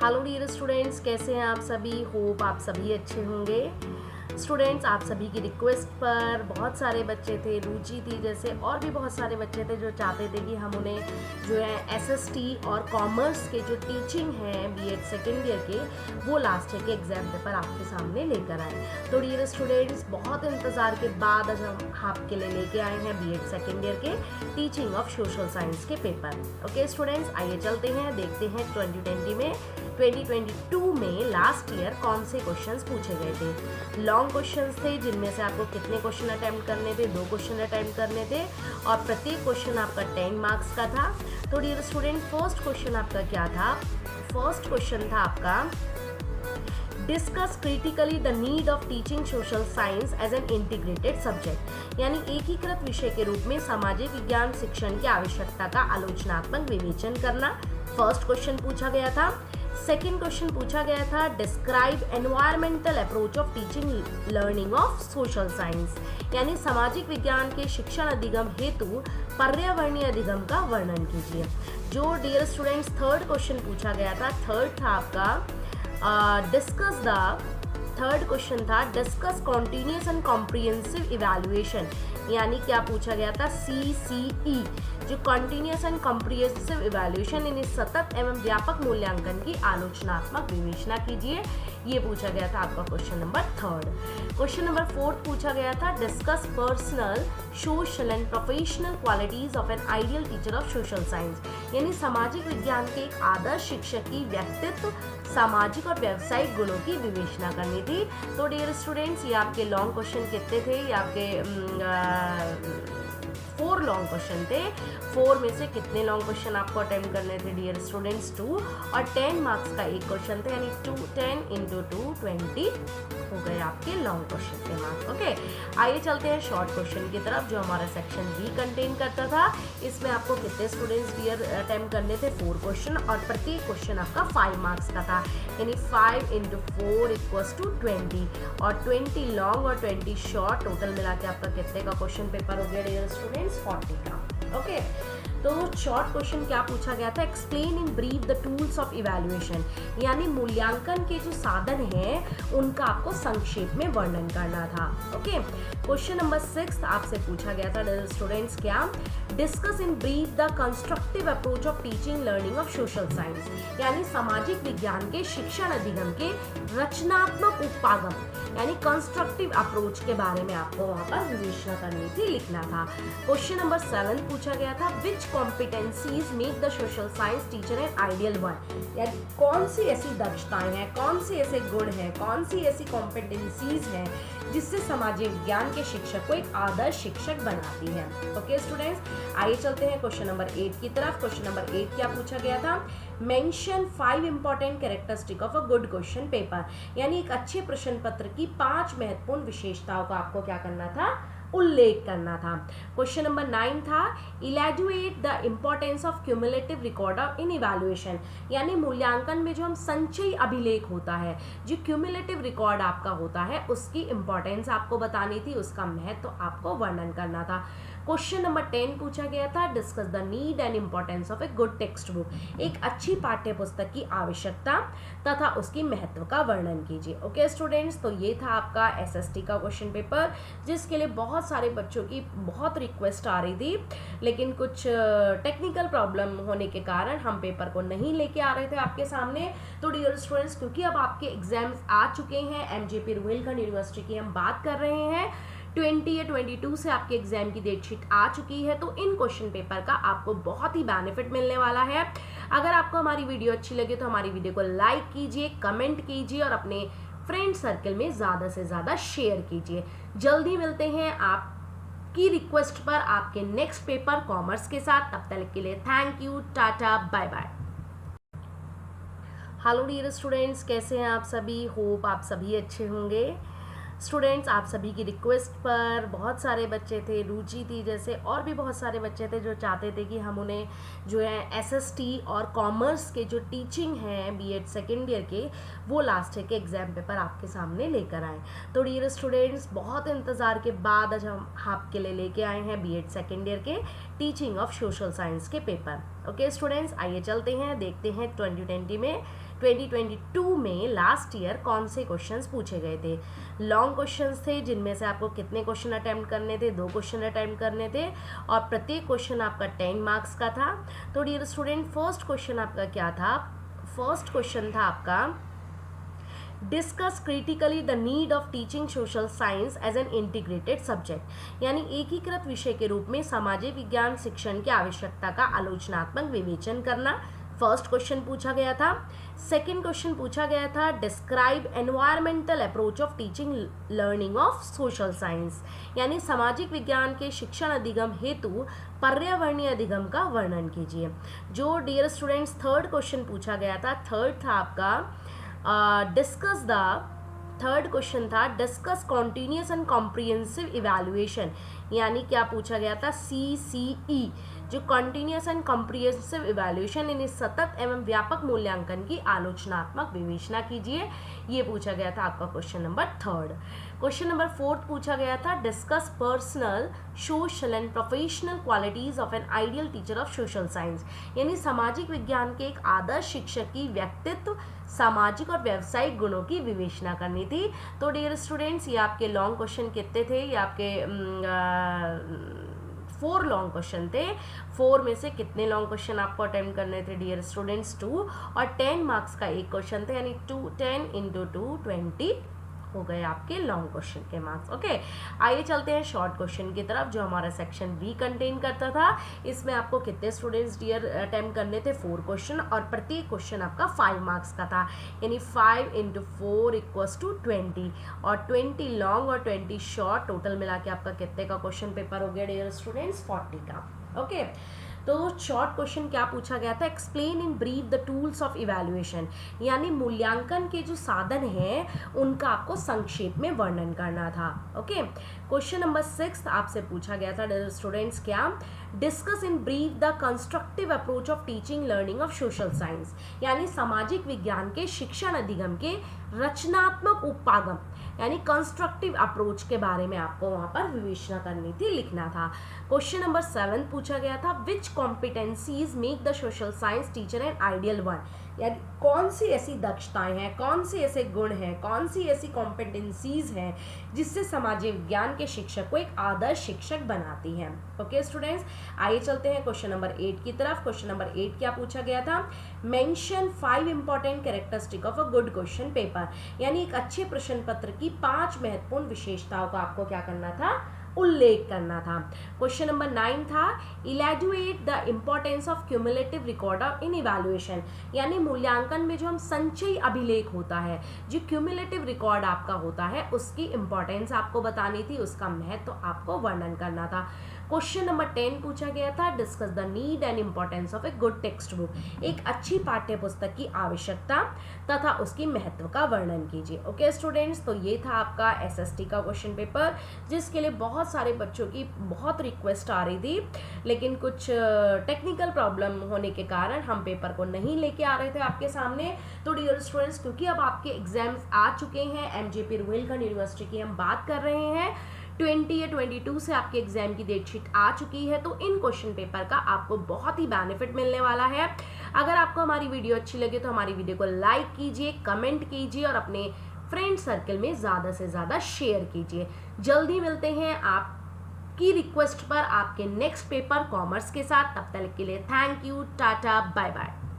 Hello dear students, कैसे हैं आप सभी। होप आप सभी अच्छे होंगे। स्टूडेंट्स, आप सभी की रिक्वेस्ट पर बहुत सारे बच्चे थे, रुचि थी जैसे, और भी बहुत सारे बच्चे थे जो चाहते थे कि हम उन्हें जो है एसएसटी और कॉमर्स के जो टीचिंग हैं बीएड सेकेंड ईयर के, वो लास्ट ईयर के एग्जाम पेपर आपके सामने लेकर आए। तो डियर स्टूडेंट्स, बहुत इंतज़ार के बाद आज हम आपके लिए लेके आए हैं बीएड सेकेंड ईयर के टीचिंग ऑफ सोशल साइंस के पेपर। ओके स्टूडेंट्स, आइए चलते हैं, देखते हैं 2022 में लास्ट ईयर कौन से क्वेश्चंस पूछे गए थे। लॉन्ग क्वेश्चंस थे जिनमें से आपको कितने क्वेश्चन अटेम्प्ट करने थे, 2 क्वेश्चन अटेम्प्ट करने थे और प्रत्येक क्वेश्चन आपका 10 मार्क्स का था। तो डियर स्टूडेंट, फर्स्ट क्वेश्चन आपका क्या था? फर्स्ट क्वेश्चन था आपका discuss critically the need of teaching social science as an integrated subject, यानी एकीकृत विषय के रूप में सामाजिक विज्ञान शिक्षण की आवश्यकता का आलोचनात्मक विवेचन करना। फर्स्ट क्वेश्चन पूछा गया था। सेकेंड क्वेश्चन पूछा गया था describe environmental approach of teaching learning of social science, यानी सामाजिक विज्ञान के शिक्षण अधिगम हेतु पर्यावरणीय अधिगम का वर्णन कीजिए। जो डियर स्टूडेंट्स थर्ड क्वेश्चन पूछा गया था, थर्ड था आपका थर्ड क्वेश्चन था discuss continuous and comprehensive evaluation, यानी क्या पूछा गया था? CCE, जो कॉन्टिन्यूस एंड कॉम्प्रिहेंसिव इवैल्यूएशन, यानी सतत एवं व्यापक मूल्यांकन की आलोचनात्मक विवेचना कीजिए। ये पूछा गया था आपका question number third. Question number fourth पूछा गया था discuss personal, social and professional qualities of an ideal teacher of social science, यानी सामाजिक विज्ञान के एक आदर्श शिक्षक की व्यक्तित्व, सामाजिक और व्यावसायिक गुणों की विवेचना करनी थी। तो डियर स्टूडेंट्स, ये आपके लॉन्ग क्वेश्चन कितने थे? ये आपके 4 लॉन्ग क्वेश्चन थे। 4 में से कितने लॉन्ग क्वेश्चन आपको अटेम्प्ट करने थे डियर स्टूडेंट्स? 2, और 10 मार्क्स का एक क्वेश्चन था, यानी 10 × 2 20 हो गए आपके लॉन्ग क्वेश्चन के मार्क्स। ओके, आइए चलते हैं शॉर्ट क्वेश्चन की तरफ, जो हमारा सेक्शन बी कंटेन करता था। इसमें आपको कितने स्टूडेंट्स डियर अटेम्प्ट करने थे? 4 क्वेश्चन, और प्रत्येक क्वेश्चन आपका 5 मार्क्स का था, यानी 5 × 4 = 20, और 20 लॉन्ग और 20 शॉर्ट, टोटल मिला के आपका कितने का क्वेश्चन पेपर हो गया डियर स्टूडेंट्स? 40 का। ओके, तो शॉर्ट क्वेश्चन क्या पूछा गया था? Explain in brief the tools of evaluation, यानी मूल्यांकन के जो साधन हैं उनका आपको संक्षेप में वर्णन करना था। ओके, क्वेश्चन नंबर 6 आपसे पूछा गया था स्टूडेंट्स, क्या? Discuss in brief the constructive approach of teaching learning of social science, यानी सामाजिक विज्ञान के शिक्षण अधिगम के रचनात्मक उपागम, यानी कंस्ट्रक्टिव अप्रोच के बारे में आपको वहां पर विवेचना करनी थी, लिखना था। क्वेश्चन नंबर 7 पूछा गया था which competencies make the social science teacher an ideal one, यानी कौन सी ऐसी दक्षताएं हैं, कौन से ऐसे गुण हैं, कौन सी ऐसी कॉम्पिटेंसीज हैं जिससे सामाजिक विज्ञान के शिक्षक को एक आदर्श शिक्षक बनाती है। ओके स्टूडेंट्स, आइए चलते हैं क्वेश्चन नंबर 8 की तरफ। क्वेश्चन नंबर 8 क्या पूछा गया था? Mention 5 important characteristic of a good question paper, यानी एक अच्छे प्रश्न पत्र की 5 महत्वपूर्ण विशेषताओं का आपको क्या करना था? उल्लेख करना था। क्वेश्चन नंबर 9 था elucidate the importance of cumulative record in evaluation, यानी मूल्यांकन में जो हम संचयी अभिलेख होता है, जो क्यूमुलेटिव रिकॉर्ड आपका होता है, उसकी इंपॉर्टेंस आपको बतानी थी, उसका महत्व आपको वर्णन करना था। क्वेश्चन नंबर 10 पूछा गया था discuss the need and importance of a good text book, एक अच्छी पाठ्य पुस्तक की आवश्यकता तथा उसकी महत्व का वर्णन कीजिए। ओके स्टूडेंट्स, तो ये था आपका एसएसटी का क्वेश्चन पेपर, जिसके लिए बहुत सारे बच्चों की बहुत रिक्वेस्ट आ रही थी, लेकिन कुछ टेक्निकल प्रॉब्लम होने के कारण हम पेपर को नहीं लेके आ रहे थे आपके सामने। तो डियर स्टूडेंट्स, क्योंकि अब आपके एग्जाम्स आ चुके हैं, एमजेपी रुहेलखंड यूनिवर्सिटी की हम बात कर रहे हैं, 20 या 22 से आपके एग्जाम की डेट शीट आ चुकी है, तो इन क्वेश्चन पेपर का आपको बहुत ही बेनिफिट मिलने वाला है। अगर आपको हमारी वीडियो अच्छी लगे तो हमारी वीडियो को लाइक कीजिए, कमेंट कीजिए और अपने फ्रेंड सर्कल में ज़्यादा से ज़्यादा शेयर कीजिए। जल्दी मिलते हैं आपकी रिक्वेस्ट पर आपके नेक्स्ट पेपर कॉमर्स के साथ। तब तक के लिए thank you, tata, bye bye. Hello dear students, कैसे हैं आप सभी? होप आप सभी अच्छे होंगे। स्टूडेंट्स, आप सभी की रिक्वेस्ट पर बहुत सारे बच्चे थे, रुचि थी जैसे, और भी बहुत सारे बच्चे थे जो चाहते थे कि हम उन्हें जो है एसएसटी और कॉमर्स के जो टीचिंग हैं बीएड सेकेंड ईयर के, वो लास्ट ईयर के एग्जाम पेपर आपके सामने लेकर आए। तो डियर स्टूडेंट्स, बहुत इंतज़ार के बाद आज हम आपके लिए लेके आए हैं बीएड सेकेंड ईयर के टीचिंग ऑफ सोशल साइंस के पेपर। ओके स्टूडेंट्स, आइए चलते हैं, देखते हैं 2020 में 2022 में लास्ट ईयर कौन से क्वेश्चंस पूछे गए थे। लॉन्ग क्वेश्चंस थे जिनमें से आपको कितने क्वेश्चन अटेम्प्ट करने थे, 2 क्वेश्चन अटेम्प्ट करने थे और प्रत्येक क्वेश्चन आपका 10 मार्क्स का था। तो डियर स्टूडेंट फर्स्ट क्वेश्चन आपका क्या था, फर्स्ट क्वेश्चन था आपका discuss critically the need of teaching social science as an integrated subject, यानी एकीकृत विषय के रूप में सामाजिक विज्ञान शिक्षण की आवश्यकता का आलोचनात्मक विवेचन करना, फर्स्ट क्वेश्चन पूछा गया था। सेकंड क्वेश्चन पूछा गया था describe environmental approach of teaching learning of social science, यानी सामाजिक विज्ञान के शिक्षण अधिगम हेतु पर्यावरणीय अधिगम का वर्णन कीजिए। जो डियर स्टूडेंट्स थर्ड क्वेश्चन पूछा गया था, थर्ड था आपका डिस्कस द, थर्ड क्वेश्चन था discuss continuous and comprehensive evaluation, यानी क्या पूछा गया था CCE, जो कॉन्टिन्यूस एंड कॉम्प्रिहेंसिव इवैल्यूएशन यानी सतत एवं व्यापक मूल्यांकन की आलोचनात्मक विवेचना कीजिए, ये पूछा गया था आपका question number third. Question number fourth पूछा गया था discuss personal social and professional qualities of an ideal teacher of social science, यानी सामाजिक विज्ञान के एक आदर्श शिक्षक की व्यक्तित्व, सामाजिक और व्यावसायिक गुणों की विवेचना करनी थी। तो डियर स्टूडेंट्स ये आपके लॉन्ग क्वेश्चन कितने थे, ये आपके 4 लॉन्ग क्वेश्चन थे। 4 में से कितने लॉन्ग क्वेश्चन आपको अटेम्प्ट करने थे डियर स्टूडेंट्स 2, और 10 मार्क्स का एक क्वेश्चन था, यानी 10 × 2 20 हो गए आपके लॉन्ग क्वेश्चन के मार्क्स। ओके, आइए चलते हैं शॉर्ट क्वेश्चन की तरफ जो हमारा सेक्शन बी कंटेन करता था। इसमें आपको कितने स्टूडेंट्स डियर अटेम्प्ट करने थे, 4 क्वेश्चन, और प्रत्येक क्वेश्चन आपका 5 मार्क्स का था, यानी 5 × 4 = 20, और 20 लॉन्ग और 20 शॉर्ट, टोटल मिला के आपका कितने का क्वेश्चन पेपर हो गया डियर स्टूडेंट्स, 40 का। ओके, तो शॉर्ट क्वेश्चन क्या पूछा गया था, explain in brief the tools of evaluation, यानी मूल्यांकन के जो साधन हैं उनका आपको संक्षेप में वर्णन करना था। ओके, क्वेश्चन नंबर 6 आपसे पूछा गया था स्टूडेंट्स क्या, discuss in brief the constructive approach of teaching learning of social science, यानी सामाजिक विज्ञान के शिक्षण अधिगम के रचनात्मक उपागम यानी कंस्ट्रक्टिव अप्रोच के बारे में आपको वहां पर विवेचना करनी थी, लिखना था। क्वेश्चन नंबर 7 पूछा गया था which competencies make the social science teacher an ideal one, यानी कौन सी ऐसी दक्षताएं हैं, कौन से ऐसे गुण हैं, कौन सी ऐसी कॉम्पिटेंसीज हैं जिससे सामाजिक विज्ञान के शिक्षक को एक आदर्श शिक्षक बनाती हैं। ओके स्टूडेंट्स, आइए चलते हैं क्वेश्चन नंबर 8 की तरफ। क्वेश्चन नंबर 8 क्या पूछा गया था, mention 5 important characteristic of a good question paper, यानी एक अच्छे प्रश्न पत्र की 5 महत्वपूर्ण विशेषताओं का आपको क्या करना था, उल्लेख करना था। क्वेश्चन नंबर 9 था elucidate the importance of cumulative record in evaluation, यानी मूल्यांकन में जो हम संचयी अभिलेख होता है, जो क्यूमुलेटिव रिकॉर्ड आपका होता है, उसकी इंपॉर्टेंस आपको बतानी थी, उसका महत्व आपको वर्णन करना था। क्वेश्चन नंबर 10 पूछा गया था discuss the need and importance of a good text book, एक अच्छी पाठ्य पुस्तक की आवश्यकता तथा उसकी महत्व का वर्णन कीजिए। ओके स्टूडेंट्स, तो ये था आपका एसएसटी का क्वेश्चन पेपर, जिसके लिए बहुत सारे बच्चों की बहुत रिक्वेस्ट आ रही थी, लेकिन कुछ टेक्निकल प्रॉब्लम होने के कारण हम पेपर को नहीं लेके आ रहे थे आपके सामने। तो डियर स्टूडेंट्स, क्योंकि अब आपके एग्जाम्स आ चुके हैं, एमजेपी रुहेलखंड यूनिवर्सिटी की हम बात कर रहे हैं, 20 या 22 से आपके एग्जाम की डेट शीट आ चुकी है, तो इन क्वेश्चन पेपर का आपको बहुत ही बेनिफिट मिलने वाला है। अगर आपको हमारी वीडियो अच्छी लगे तो हमारी वीडियो को लाइक कीजिए, कमेंट कीजिए और अपने फ्रेंड सर्कल में ज़्यादा से ज़्यादा शेयर कीजिए। जल्दी मिलते हैं आपकी रिक्वेस्ट पर आपके नेक्स्ट पेपर कॉमर्स के साथ। तब तक के लिए thank you, tata, bye bye.